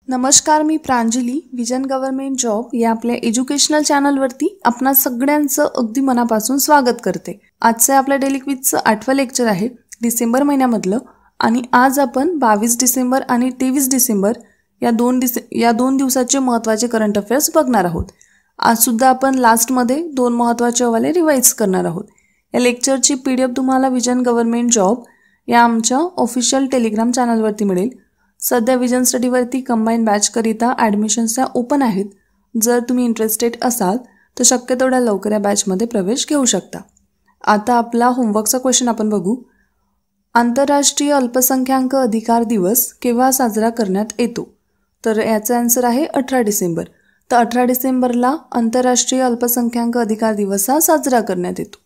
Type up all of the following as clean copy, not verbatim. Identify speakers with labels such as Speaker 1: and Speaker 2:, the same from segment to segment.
Speaker 1: नमस्कार, मी Pranjali vision government job या आपल्या एज्युकेशनल चॅनलवरती आपणा सगळ्यांचं अगदी मनापासून स्वागत करते। आजचं आपल्या डेली क्विजचं 8वं लेक्चर आहे डिसेंबर महिन्यामधलं आणि आज आपण 22 डिसेंबर आणि 23 डिसेंबर या दोन दिवसाचे महत्त्वाचे करंट अफेअर्स बघणार आहोत। आज सुद्धा आपण लास्टमध्ये 2 महत्त्वाचे हवाले रिवाइज करणार आहोत। या लेक्चरची PDF तुम्हाला विजन गव्हर्नमेंट जॉब या आमच्या ऑफिशियल टेलिग्राम चॅनलवरती मिळेल। सध्या विजन स्टडीवरती कंबाईन बॅच करिता ॲडमिशन्स ओपन आहेत। जर तुम्ही इंटरेस्टेड असाल तर शक्य तेवढ्या लवकर या बॅचमध्ये प्रवेश घेऊ शकता। आता आपला होमवर्कचा क्वेश्चन आपण बघू। आंतरराष्ट्रीय अल्पसंख्याक अधिकार दिवस केव्हा साजरा करण्यात येतो? तर याचा आन्सर आहे 18 डिसेंबर। तर 18 डिसेंबरला आंतरराष्ट्रीय अल्पसंख्याक अधिकार दिवस हा साजरा करण्यात येतो।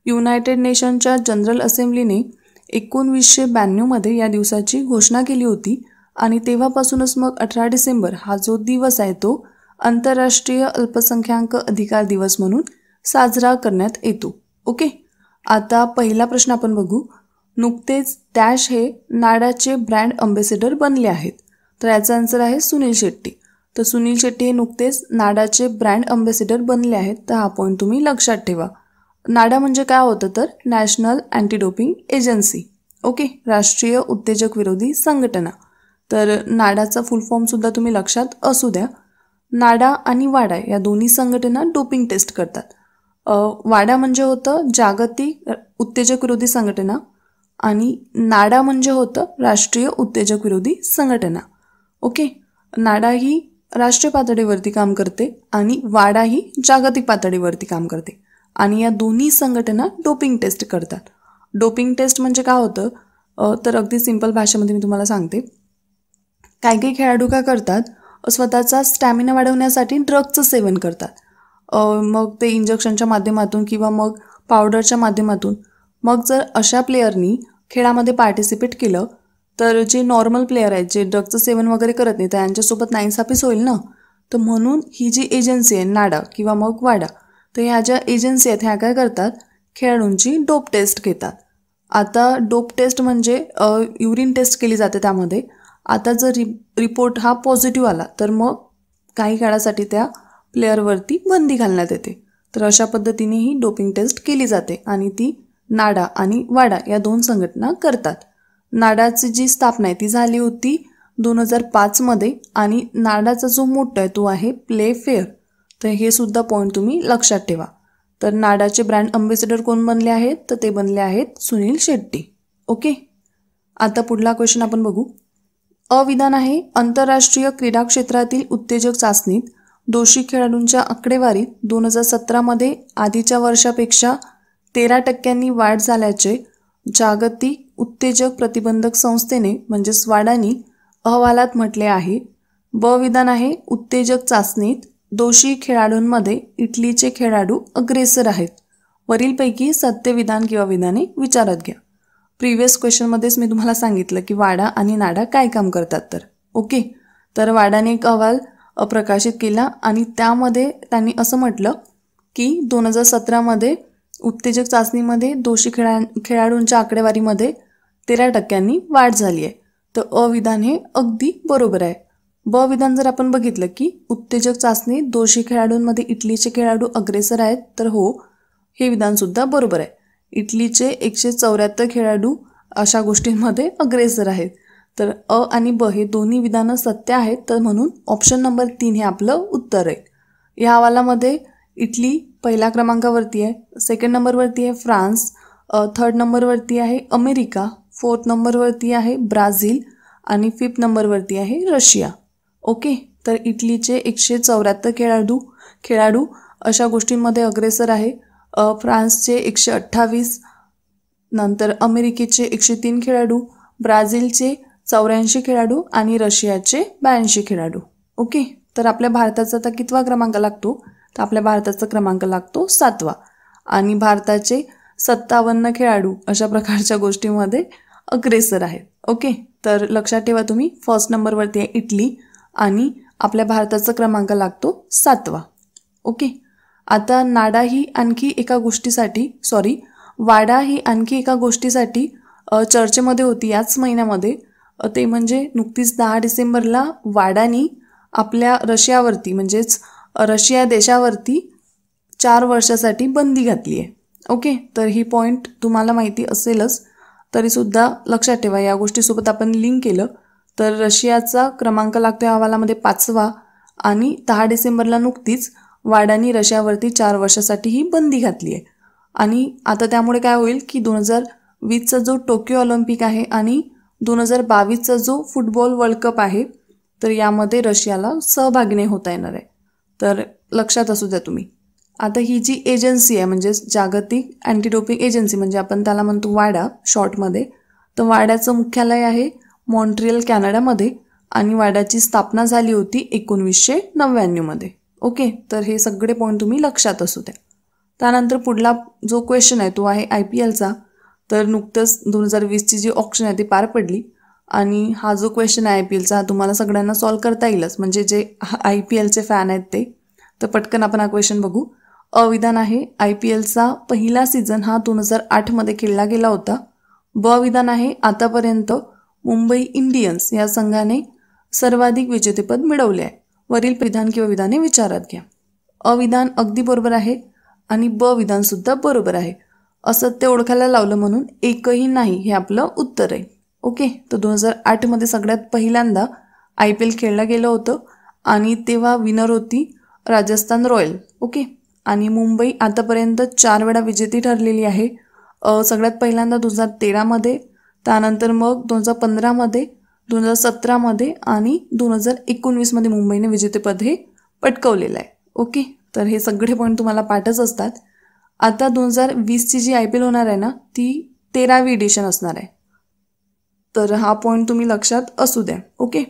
Speaker 1: युनायटेड नेशनच्या जनरल असेंब्लीने 1992 मध्ये या दिवसाची घोषणा केली होती आणि तेव्हापासूनच मग 18 डिसेंबर हा जो दिवस आहे तो आंतरराष्ट्रीय अल्पसंख्याक अधिकार दिवस म्हणून साजरा करण्यात येतो। ओके, आता पहिला प्रश्न आपण बघू। नुकतेच डॅश हे नाडाचे ब्रँड अँबॅसेडर बनले आहेत। तर याचा आन्सर आहे सुनील शेट्टी। तर सुनील शेट्टी हे नुकतेच नाडाचे ब्रँड अँबॅसेडर बनले आहेत। तर हा पॉईंट तुम्ही लक्षात ठेवा। नाडा म्हणजे काय होतं तर national anti doping agency. Okay, राष्ट्रीय उत्तेजक विरोधी संघटना। तर नाडाचा फुल फॉर्म सुद्धा तुम्ही लक्षात असू द्या। नाडा आणि वाडा या दोन्ही संघटना डोपिंग टेस्ट करतात। वाडा म्हणजे होतं जागतिक उत्तेजक विरोधी संघटना आणि नाडा म्हणजे होतं राष्ट्रीय उत्तेजक विरोधी संघटना। ओके, नाडा ही राष्ट्रीय पातळीवरती काम करते आणि वाडा ही जागतिक पातळीवरती काम करते आणि या दोन्ही संघटना डोपिंग टेस्ट करतात। डोपिंग टेस्ट म्हणजे काय होतं तर अगदी सिंपल भाषेमध्ये मी तुम्हाला सांगते। काही खेळाडू काय करतात स्वतःचा स्टॅमिना वाढवण्यासाठी ड्रगचं सेवन करतात। मग ते इंजेक्शनच्या माध्यमातून किंवा मग पावडरच्या माध्यमातून। मग जर अशा प्लेयरनी खेळामध्ये पार्टिसिपेट केलं तर जे नॉर्मल प्लेयर आहेत जे ड्रगचं सेवन वगैरे करत नाही त्यांच्यासोबत नाइंसाफीच होईल ना। तर म्हणून ही जी एजन्सी आहे नाडा किंवा मग वाडा, तर ह्या ज्या एजन्सी आहेत ह्या काय करतात खेळाडूंची डोप टेस्ट घेतात। आता डोप टेस्ट म्हणजे युरिन टेस्ट केली जाते त्यामध्ये। आता जर रिपोर्ट हा पॉझिटिव्ह आला तर मग काही काळासाठी त्या प्लेयरवरती बंदी घालण्यात येते। तर अशा पद्धतीने ही डोपिंग टेस्ट केली जाते आणि ती नाडा आणि वाडा या दोन संघटना करतात। नाडाची जी स्थापना आहे ती झाली होती 2005 मध्ये आणि नाडाचा जो मोठा आहे तो आहे प्ले फेअर। तर हे सुद्धा पॉईंट तुम्ही लक्षात ठेवा। तर नाडाचे ब्रँड अँबॅसेडर कोण बनले आहेत तर ते बनले आहेत सुनील शेट्टी। ओके, आता पुढला क्वेश्चन आपण बघू। अविधान आहे आंतरराष्ट्रीय क्रीडा क्षेत्रातील उत्तेजक चाचणीत दोषी खेळाडूंच्या आकडेवारीत 2017 मध्ये आधीच्या वर्षापेक्षा 13% वाढ झाल्याचे जागतिक उत्तेजक प्रतिबंधक संस्थेने म्हणजे स्वाडानी अहवालात म्हटले आहे। ब विधान आहे उत्तेजक चाचणीत दोषी खेळाडूंमध्ये इटलीचे खेळाडू अग्रेसर आहेत। वरीलपैकी सत्य विधान किंवा विधाने विचारात घ्या। प्रिव्हियस क्वेश्चनमध्येच मी तुम्हाला सांगितलं की वाडा आणि नाडा काय काम करतात तर ओके, तर वाडाने एक अहवाल प्रकाशित केला आणि त्यामध्ये त्यांनी असं म्हटलं की 2017 मध्ये उत्तेजक चाचणीमध्ये दोषी खेळाडूंच्या आकडेवारीमध्ये 13% वाढ झाली आहे। तर अविधान हे अगदी बरोबर आहे। ब विधान जर आपण बघितलं की उत्तेजक चाचणीत दोषी खेळाडूंमध्ये इटलीचे खेळाडू अग्रेसर आहेत तर हो, हे विधान सुद्धा बरोबर आहे। इटलीचे 174 खेळाडू अशा गोष्टींमध्ये अग्रेसर आहेत। तर अ आणि ब हे दोन्ही विधानं सत्य आहेत। तर म्हणून ऑप्शन नंबर 3 हे आपलं उत्तर आहे। या अहवालामध्ये इटली पहिल्या क्रमांकावरती आहे, सेकंड नंबरवरती आहे फ्रान्स, थर्ड नंबरवरती आहे अमेरिका, फोर्थ नंबरवरती आहे ब्राझील आणि फिफ्थ नंबरवरती आहे रशिया। ओके, तर इटलीचे 174 खेळाडू अशा गोष्टींमध्ये अग्रेसर आहे। फ्रान्सचे 128, नंतर अमेरिकेचे 103 खेळाडू, ब्राझीलचे 84 खेळाडू आणि रशियाचे 82 खेळाडू। ओके, तर आपल्या भारताचा आता कितवा क्रमांक लागतो तर आपल्या भारताचा क्रमांक लागतो 7वा आणि भारताचे 57 खेळाडू अशा प्रकारच्या गोष्टींमध्ये अग्रेसर आहेत। ओके, तर लक्षात ठेवा तुम्ही फर्स्ट नंबरवरती आहे इटली आणि आपल्या भारताचा क्रमांक लागतो 7वा। ओके, आता वाडा ही आणखी एका गोष्टीसाठी चर्चेमध्ये होती याच महिन्यामध्ये। ते म्हणजे नुकतीच 10 डिसेंबरला वाडानी आपल्या रशियावरती म्हणजेच रशिया देशावरती 4 वर्षासाठी बंदी घातली आहे. ओके, तर ही पॉईंट तुम्हाला माहिती असेलच, तरीसुद्धा लक्षात ठेवा. या गोष्टीसोबत आपण लिंक केलं तर रशियाचा क्रमांक लागतो अहवालामध्ये 5वा आणि 10 डिसेंबरला नुकतीच वाडानी रशियावरती 4 वर्षासाठी ही बंदी घातली आहे. आणि आता त्यामुळे काय होईल की 2020चा जो टोकियो ऑलिम्पिक आहे आणि 2022चा जो फुटबॉल वर्ल्ड कप आहे, तर यामध्ये रशियाला सहभागी नाही होता येणार आहे. तर लक्षात असू द्या तुम्ही. आता ही जी एजन्सी आहे म्हणजे जागतिक अँटी डोपिंग एजन्सी, म्हणजे आपण त्याला म्हणतो वाडा शॉर्टमध्ये, तर वाड्याचं मुख्यालय आहे मॉन्ट्रियल कॅनडामध्ये आणि वाड्याची स्थापना झाली होती 1999मध्ये. ओके, तर हे सगळे पॉईंट तुम्ही लक्षात असू द्या. त्यानंतर पुढला जो क्वेश्चन आहे तो आहे IPLचा. तर नुकतंच 2020ची जी ऑक्शन आहे ती पार पडली आणि हा जो क्वेश्चन आहे IPLचा तुम्हाला सगळ्यांना सॉल्व्ह करता येईलच, म्हणजे जे IPLचे फॅन आहेत ते. तर पटकन आपण हा क्वेश्चन बघू. अविधान आहे IPLचा पहिला सीझन हा 2008मध्ये खेळला गेला होता. ब विधान आहे आतापर्यंत मुंबई इंडियन्स या संघाने सर्वाधिक विजेतेपद मिळवले आहे. वरील विधान किंवा विधाने विचारात घ्या. अविधान अगदी बरोबर आहे आणि ब विधान सुद्धा बरोबर आहे. असत्य ओळखायला लावलं म्हणून एकही नाही हे आपलं उत्तर आहे. ओके, तर 2008मध्ये सगळ्यात पहिल्यांदा IPL खेळलं गेलं होतं आणि तेव्हा विनर होती राजस्थान रॉयल. ओके, आणि मुंबई आतापर्यंत 4 वेळा विजेती ठरलेली आहे. सगळ्यात पहिल्यांदा 2013मध्ये, त्यानंतर मग 2015मध्ये, 2017मध्ये आणि 2019मध्ये मुंबईने विजेतेपद हे पटकवलेलं आहे. ओके, तर हे सगळे पॉईंट तुम्हाला पाठच असतात. आता 2020ची जी IPL होणार आहे ना ती 13वी एडिशन असणार आहे. तर हा पॉईंट तुम्ही लक्षात असू द्या. ओके,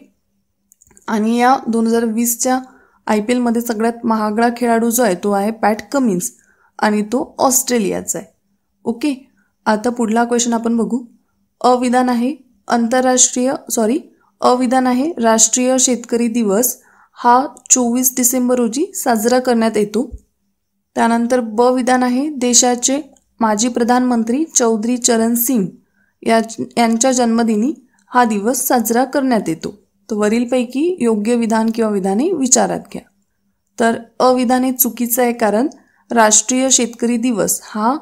Speaker 1: आणि या 2020च्या IPLमध्ये सगळ्यात महागडा खेळाडू जो आहे तो आहे पॅट कमिन्स आणि तो ऑस्ट्रेलियाचा आहे. ओके, आता पुढला क्वेश्चन आपण बघू. अविधान आहे राष्ट्रीय शेतकरी दिवस हा 24 डिसेंबर रोजी साजरा करण्यात येतो. त्यानंतर ब विधान आहे देशाचे माजी प्रधानमंत्री चौधरी चरण सिंग यांच्या जन्मदिनी हा दिवस साजरा करण्यात येतो. तर वरीलपैकी योग्य विधान किंवा विधाने विचारात घ्या. तर अविधाने चुकीचं आहे, कारण राष्ट्रीय शेतकरी दिवस हा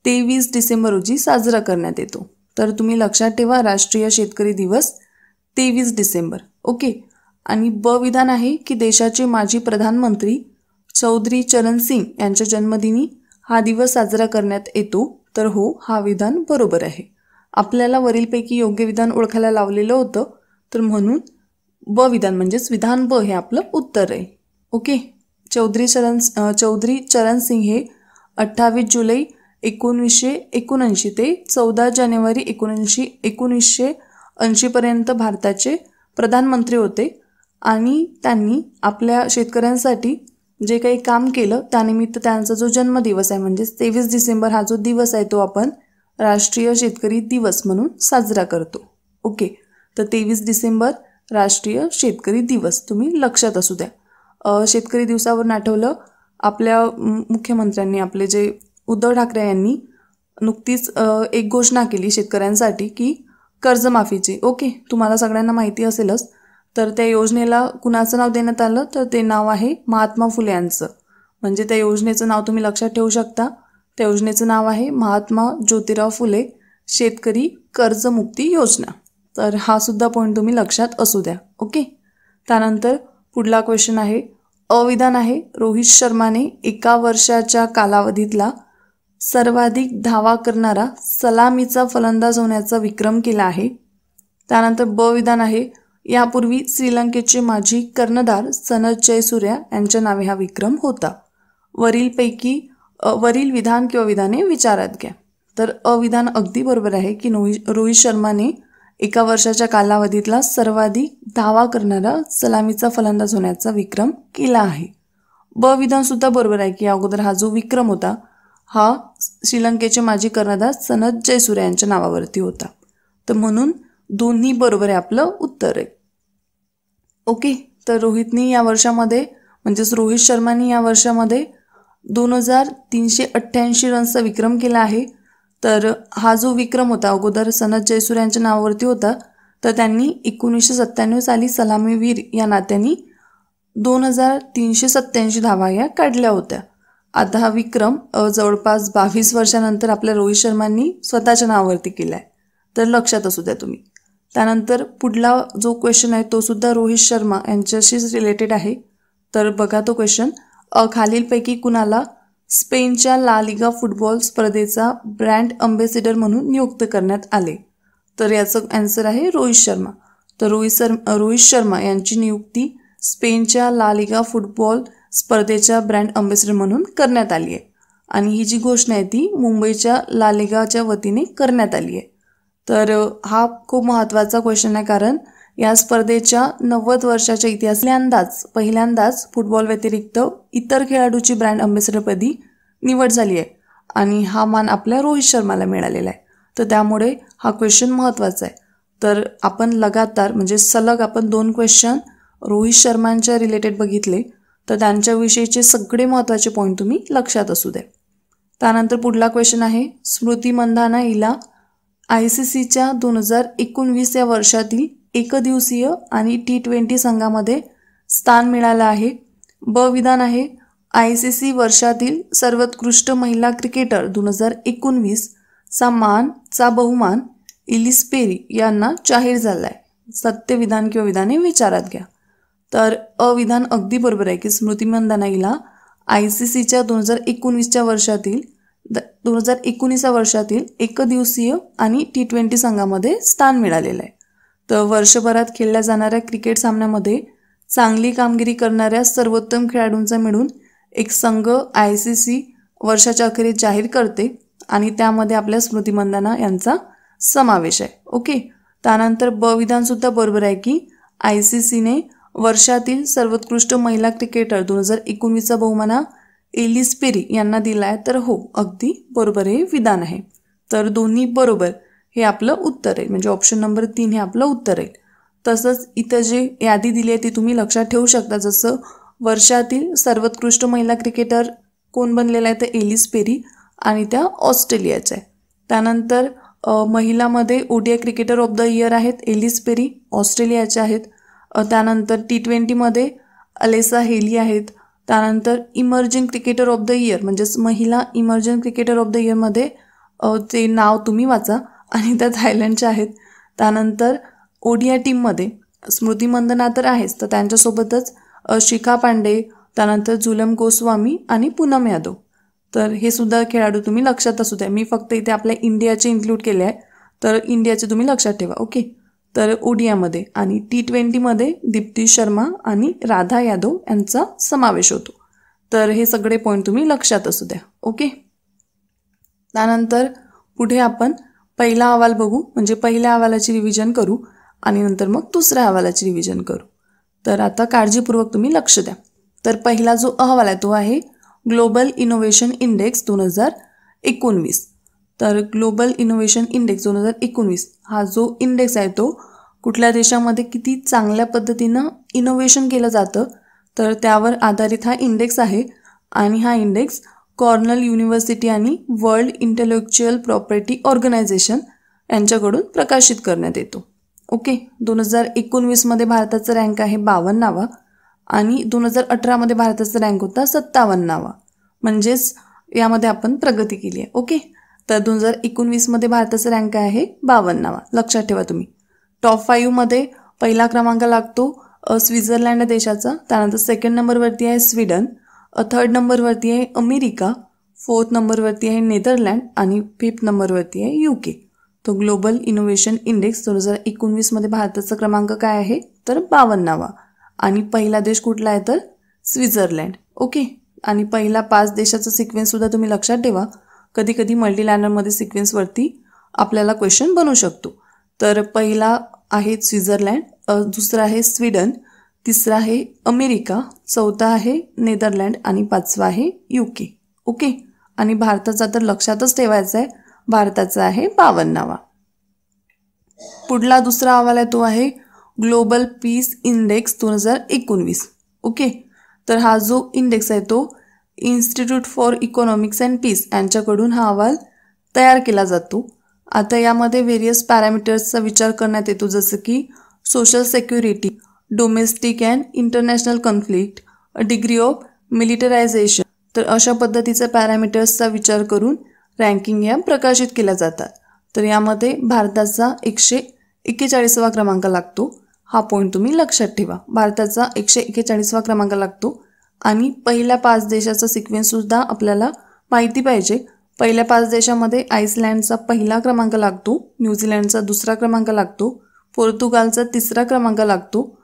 Speaker 1: 23 डिसेंबर रोजी साजरा करण्यात येतो. तर तुम्ही लक्षात ठेवा राष्ट्रीय शेतकरी दिवस 23 डिसेंबर. ओके, आणि ब विधान आहे की देशाचे माजी प्रधानमंत्री चौधरी चरण सिंग यांच्या जन्मदिनी हा दिवस साजरा करण्यात येतो. तर हो, हा विधान बरोबर आहे. आपल्याला वरीलपैकी योग्य विधान ओळखायला लावलेलं होतं, तर म्हणून ब विधान म्हणजेच विधान ब हे आपलं उत्तर आहे. ओके, चौधरी चरण सिंग हे 28 जुलै 1979 ते 14 जानेवारी 1980 पर्यंत भारताचे प्रधानमंत्री होते आणि त्यांनी आपल्या शेतकऱ्यांसाठी जे काही काम केलं त्यानिमित्त त्यांचा जो जन्मदिवस आहे म्हणजेच 23 डिसेंबर हा जो दिवस आहे तो आपण राष्ट्रीय शेतकरी दिवस म्हणून साजरा करतो. ओके, तर 23 डिसेंबर राष्ट्रीय शेतकरी दिवस तुम्ही लक्षात असू द्या. शेतकरी दिवसावरून आठवलं, आपल्या मुख्यमंत्र्यांनी आपले जे उद्धव ठाकरे यांनी नुकतीच एक घोषणा केली शेतकऱ्यांसाठी की कर्जमाफीची. ओके, तुम्हाला सगळ्यांना माहिती असेलच. तर त्या योजनेला कुणाचं नाव देण्यात आलं, तर ते नाव आहे महात्मा फुले यांचं. म्हणजे त्या योजनेचं नाव तुम्ही लक्षात ठेवू शकता. त्या योजनेचं नाव आहे महात्मा ज्योतिराव फुले शेतकरी कर्जमुक्ती योजना. तर हा सुद्धा पॉईंट तुम्ही लक्षात असू द्या. ओके, त्यानंतर पुढला क्वेश्चन आहे. अविधान आहे रोहित शर्माने एका वर्षाच्या कालावधीतला सर्वाधिक धावा करणारा सलामीचा फलंदाज होण्याचा विक्रम केला आहे. त्यानंतर ब विधान आहे यापूर्वी श्रीलंकेचे माजी कर्णधार सनथ जयसूर्या यांच्या नावे हा विक्रम होता. वरील विधान किंवा विधाने विचारात घ्या. तर अविधान अगदी बरोबर आहे की रोहित शर्माने एका वर्षाच्या कालावधीतला सर्वाधिक धावा करणारा सलामीचा फलंदाज होण्याचा विक्रम केला आहे. ब विधान सुद्धा बरोबर आहे की अगोदर हा जो विक्रम होता हा श्रीलंकेचे माजी कर्णधार सनथ जयसूर्या यांच्या नावावरती होता. तर म्हणून दोन्ही बरोबर आहे आपलं उत्तर आहे. ओके, तर रोहित शर्माने या वर्षामध्ये 2388 रन्सचा विक्रम केला आहे. तर हा जो विक्रम होता अगोदर सनथ जयसूर्या यांच्या नावावरती होता, तर त्यांनी 1997 साली सलामीवीर या नात्याने 2387 धावा या काढल्या होत्या. आता हा विक्रम जवळपास 22 वर्षानंतर आपल्या रोहित शर्मांनी स्वतःच्या नावावरती केलाय, तर लक्षात असू द्या तुम्ही. त्यानंतर पुढला जो क्वेश्चन आहे तो सुद्धा रोहित शर्मा यांच्याशीच रिलेटेड आहे. तर बघा तो क्वेश्चन, खालीलपैकी कुणाला स्पेनच्या ला लिगा फुटबॉल स्पर्धेचा ब्रँड अम्बॅसिडर म्हणून नियुक्त करण्यात आले? तर याचं आन्सर आहे रोहित शर्मा. तर रोहित शर्मा यांची नियुक्ती स्पेनच्या ला लिगा फुटबॉल स्पर्धेच्या ब्रँड अम्बॅसिडर म्हणून करण्यात आली आहे. आणि ही जी घोषणा आहे ती मुंबईच्या ला लिगाच्या वतीने करण्यात आली आहे. तर हा खूप महत्त्वाचा क्वेश्चन आहे, कारण या स्पर्धेच्या 90 वर्षाच्या इतिहासात पहिल्यांदाच फुटबॉल व्यतिरिक्त इतर खेळाडूची ब्रँड अम्बॅसिडरपदी निवड झाली आहे आणि हा मान आपल्या रोहित शर्माला मिळालेला आहे. तर त्यामुळे हा क्वेश्चन महत्त्वाचा आहे. तर आपण लगातार म्हणजे सलग आपण 2 क्वेश्चन रोहित शर्मांच्या रिलेटेड बघितले, तर त्यांच्याविषयीचे सगळे महत्त्वाचे पॉईंट तुम्ही लक्षात असू द्या. त्यानंतर पुढला क्वेश्चन आहे, स्मृती मंधाना हिला ICCच्या 2019 या वर्षातील एकदिवसीय आणि T20 संघामध्ये स्थान मिळालं आहे. ब विधान आहे, ICC वर्षातील सर्वोत्कृष्ट महिला क्रिकेटर 2019 चा बहुमान इलिस पेरी यांना जाहीर झाला आहे. सत्य विधान किंवा विधाने विचारात घ्या. तर अविधान अगदी बरोबर आहे की स्मृती मंधाना हिला ICCच्या 2019 वर्षातील एकदिवसीय आणि T20 संघामध्ये स्थान मिळालेलं आहे. तर वर्षभरात खेळल्या जाणाऱ्या क्रिकेट सामन्यामध्ये चांगली कामगिरी करणाऱ्या सर्वोत्तम खेळाडूंचा मिळून एक संघ ICC वर्षाच्या अखेरीस जाहीर करते आणि त्यामध्ये आपल्या स्मृती मंधाना यांचा समावेश आहे. ओके. त्यानंतर ब विधान सुद्धा बरोबर आहे की ICCने वर्षातील सर्वोत्कृष्ट महिला क्रिकेटर 2019चा बहुमान एलिस पेरी यांना दिला आहे. तर हो, अगदी बरोबर हे विधान आहे. तर दोन्ही बरोबर हे आपलं उत्तर आहे, म्हणजे ऑप्शन नंबर 3 हे आपलं उत्तर आहे. तसंच इथं जे यादी दिली आहे ती तुम्ही लक्षात ठेवू शकता. जसं वर्षातील सर्वोत्कृष्ट महिला क्रिकेटर कोण बनलेला आहे तर एलिस पेरी आणि त्या ऑस्ट्रेलियाच्या आहे. त्यानंतर महिलामध्ये ODI cricketer of the year आहेत एलिस पेरी, ऑस्ट्रेलियाच्या आहेत. त्यानंतर T20मध्ये अलेसा हेली आहेत. त्यानंतर emerging cricketer of the year म्हणजेच महिला इमर्जिंग क्रिकेटर ऑफ द इयरमध्ये ते नाव तुम्ही वाचा आणि त्या थायलंडच्या आहेत. त्यानंतर ODI टीममध्ये स्मृती मंधाना तर आहेच, तर त्यांच्यासोबतच शिखा पांडे, त्यानंतर झुलम गोस्वामी आणि पूनम यादव. तर हे सुद्धा खेळाडू तुम्ही लक्षात असू द्या. मी फक्त इथे आपल्या इंडियाचे इन्क्लूड केले आहे, तर इंडियाचे तुम्ही लक्षात ठेवा. ओके. तर ODIमध्ये आणि T20मध्ये दीप्ती शर्मा आणि राधा यादव यांचा समावेश होतो. तर हे सगळे पॉईंट तुम्ही लक्षात असू द्या. ओके. त्यानंतर पुढे आपण पहिला अहवाल बघू, म्हणजे पहिल्या अहवालाची रिव्हिजन करू आणि नंतर मग दुसऱ्या अहवालाची रिव्हिजन करू. तर आता काळजीपूर्वक तुम्ही लक्ष द्या. तर पहिला जो अहवाल आहे तो आहे ग्लोबल इनोव्हेशन इंडेक्स 2019. तर ग्लोबल इनोव्हेशन इंडेक्स 2019 हा जो इंडेक्स आहे तो कुठल्या देशामध्ये किती चांगल्या पद्धतीनं इनोव्हेशन केलं जातं तर त्यावर आधारित हा इंडेक्स आहे. आणि हा इंडेक्स कॉर्नल युनिव्हर्सिटी आणि वर्ल्ड इंटेलेक्च्युअल प्रॉपर्टी ऑर्गनायझेशन यांच्याकडून प्रकाशित करण्यात येतो. ओके. 2019मध्ये भारताचा रँक आहे 52वा आणि 2018मध्ये भारताचा रँक होता 57वा, म्हणजेच यामध्ये आपण प्रगती केली आहे. ओके. तर 2019मध्ये भारताचा रँक आहे 52वा, लक्षात ठेवा तुम्ही. टॉप 5मध्ये पहिला क्रमांक लागतो स्वित्झर्लंड देशाचा. त्यानंतर सेकंड नंबरवरती आहे स्वीडन, थर्ड नंबरवरती आहे अमेरिका, फोर्थ नंबरवरती आहे नेदरलँड आणि फिफ्थ नंबरवरती आहे UK. तो ग्लोबल इनोव्हेशन इंडेक्स 2019मध्ये भारताचा क्रमांक काय आहे तर 52वा आणि पहिला देश कुठला आहे तर स्वित्झर्लंड. ओके. आणि पहिला 5 देशाचा सिक्वेन्स सुद्धा तुम्ही लक्षात ठेवा. कधी कधी मल्टीलॅनरमध्ये सिक्वेन्सवरती आपल्याला क्वेश्चन बनू शकतो. तर पहिला आहे स्वित्झर्लंड, दुसरा आहे स्वीडन, तिसरा आहे अमेरिका, चौथा आहे नेदरलँड आणि पाचवा आहे UK. ओके. आणि भारताचा तर लक्षातच ठेवायचा आहे, भारताचा आहे 52वा. पुढला दुसरा अहवाल आहे तो आहे ग्लोबल पीस इंडेक्स 2019. ओके. तर हा जो इंडेक्स आहे तो institute for economics and peace यांच्याकडून हा अहवाल तयार केला जातो. आता यामध्ये व्हेरियस पॅरामीटर्सचा विचार करण्यात येतो, जसं की social security, domestic and international conflict, degree of militarisation. तर अशा पद्धतीचे पॅरामीटर्सचा विचार करून रँकिंग या प्रकाशित केल्या जातात. तर यामध्ये भारताचा 141वा क्रमांक लागतो. हा पॉईंट तुम्ही लक्षात ठेवा. भारताचा 141वा क्रमांक लागतो. आणि पहिल्या 5 देशाचा सिक्वेन्ससुद्धा आपल्याला माहिती पाहिजे. पहिल्या 5 देशामध्ये आईसलँडचा पहिला क्रमांक लागतो, न्यूझीलंडचा दुसरा क्रमांक लागतो, पोर्तुगालचा तिसरा क्रमांक लागतो,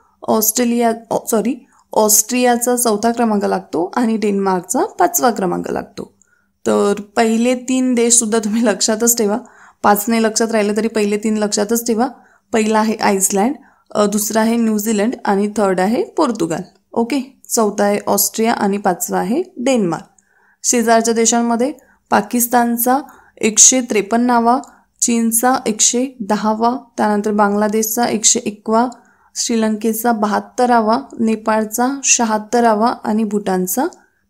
Speaker 1: ऑस्ट्रियाचा चौथा क्रमांक लागतो आणि डेन्मार्कचा 5वा क्रमांक लागतो. तर पहिले 3 देशसुद्धा तुम्ही लक्षातच ठेवा. 5 नाही लक्षात राहिले तरी पहिले 3 लक्षातच ठेवा. पहिला आहे आईसलँड, दुसरा आहे न्यूझीलंड आणि थर्ड आहे पोर्तुगाल. ओके, चौथा आहे ऑस्ट्रिया आणि 5वा आहे डेन्मार्क. शेजारच्या देशांमध्ये पाकिस्तानचा 153वा, चीनचा 110वा, त्यानंतर बांगलादेशचा 101वा, श्रीलंकेचा 72वा, नेपाळचा 76वा आणि भूटानचा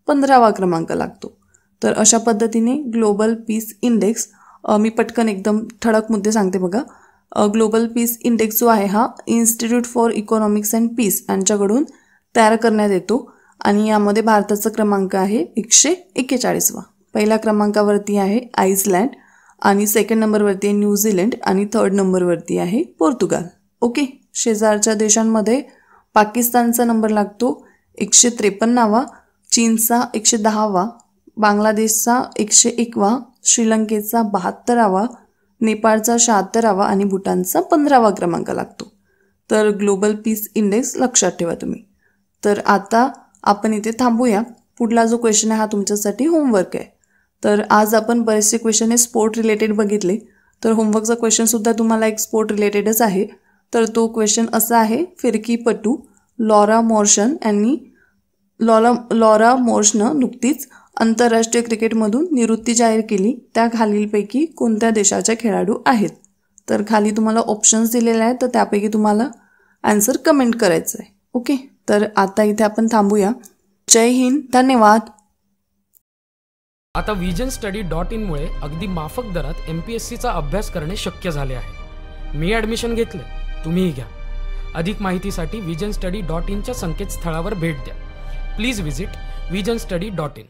Speaker 1: 15वा क्रमांक लागतो. तर अशा पद्धतीने ग्लोबल पीस इंडेक्स, मी पटकन एकदम ठळक मुद्दे सांगते बघा. ग्लोबल पीस इंडेक्स जो आहे हा institute for economics and peace यांच्याकडून तयार करण्यात येतो आणि यामध्ये भारताचा क्रमांक आहे 141वा. पहिल्या क्रमांकावरती आहे आईसलँड आणि सेकंड नंबरवरती आहे न्यूझीलंड आणि थर्ड नंबरवरती आहे पोर्तुगाल. ओके, शेजारच्या देशांमध्ये पाकिस्तानचा नंबर लागतो 153वा, चीनचा 110वा, बांगलादेशचा 101वा, श्रीलंकेचा 72वा, नेपाळचा 76वा आणि भूटानचा 15वा क्रमांक लागतो. तर ग्लोबल पीस इंडेक्स लक्षात ठेवा तुम्ही. तर आता आपण इथे थांबूया. पुढला जो क्वेश्चन आहे हा तुमच्यासाठी होमवर्क आहे. तर आज आपण बरेचसे क्वेश्चन हे स्पोर्ट रिलेटेड बघितले. तर होमवर्कचा क्वेश्चनसुद्धा तुम्हाला एक स्पोर्ट रिलेटेडच आहे. तर तो क्वेश्चन असा आहे, फिरकीपटू लॉरा मोर्शनं नुकतीच आंतरराष्ट्रीय क्रिकेटमधून निवृत्ती जाहीर केली. त्या खालीलपैकी कोणत्या देशाचे खेळाडू आहेत? तर खाली तुम्हाला ऑप्शन्स दिलेले आहेत, तर त्यापैकी तुम्हाला आन्सर कमेंट करायचं आहे. ओके, तर आता इथे आपण थांबूया. जय हिंद, धन्यवाद.
Speaker 2: आता VISIONSTUDY.in मुळे अगदी माफक दरात MPSCचा अभ्यास करणे शक्य झाले आहे. मी ॲडमिशन घेतले, तुम्हीही घ्या. अधिक माहितीसाठी VISIONSTUDY.in च्या संकेतस्थळावर भेट द्या. Please visit VISIONSTUDY.in.